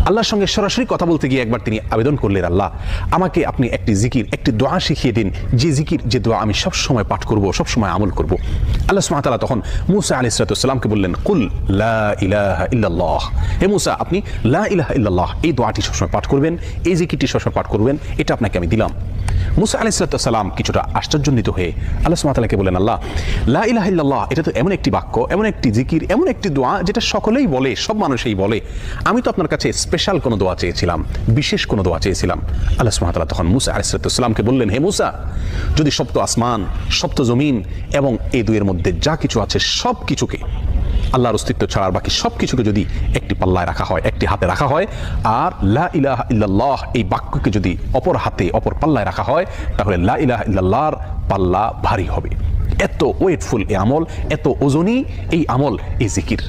আল্লাহর সঙ্গে সরাসরি কথা বলতে গিয়ে একবার তিনি আবেদন করলেন, আল্লাহ আমাকে আপনি একটি জিকির, একটি দোয়া শিখিয়ে দিন, যে জিকির, যে দোয়া আমি সবসময় পাঠ করব, সবসময় আমল করব। আল্লাহ সুবহানাহু ওয়া তাআলা তখন মুসা আলাইহিস সালামকে বললেন, কুল লা ইলাহা ইল্লাল্লাহ, হে মুসা আপনি লা ইলাহা ইল্লাল্লাহ এই দোয়াটি সবসময় পাঠ করবেন, এই জিকিরটি সবসময় পাঠ করবেন, এটা আপনাকে আমি দিলাম। মুসা আলাইহিস সালাম কিছুটা আশ্চর্যান্বিত হয়ে আল্লাহ সুবহানাহু ওয়া তাআলাকে বলেন, আল্লাহ লা ইলাহা ইল্লাল্লাহ এটা তো এমন একটি বাক্য, এমন একটি জিকির, এমন একটি দোয়া যেটা সকলেই বলে, সব মানুষই বলে, আমি তো আপনার কাছে স্পেশাল কোনো দোয়া চেয়েছিলাম, বিশেষ কোনো দোয়া চেয়েছিলাম। আল্লাহ সুবহানাহু ওয়া তাআলা তখন মুসা আলাইহিস সালামকে বললেন, হে মুসা যদি সপ্ত আসমান, সপ্ত জমিন এবং এই দুইয়ের মধ্যে যা কিছু আছে সব কিছুকে, আল্লাহর অস্তিত্ব ছাড়া বাকি সব কিছুকে যদি একটি পাল্লায় রাখা হয়, একটি হাতে রাখা হয়, আর লা ইলাহা ইল্লাল্লাহ এই বাক্যকে যদি অপর হাতে, অপর পাল্লায় রাখা হয়, তাহলে লা ইলাহা ইল্লাল্লাহর পাল্লা ভারী হবে। এত ওয়েটফুল এই আমল, এত ওজনী এই আমল, এই জিকির।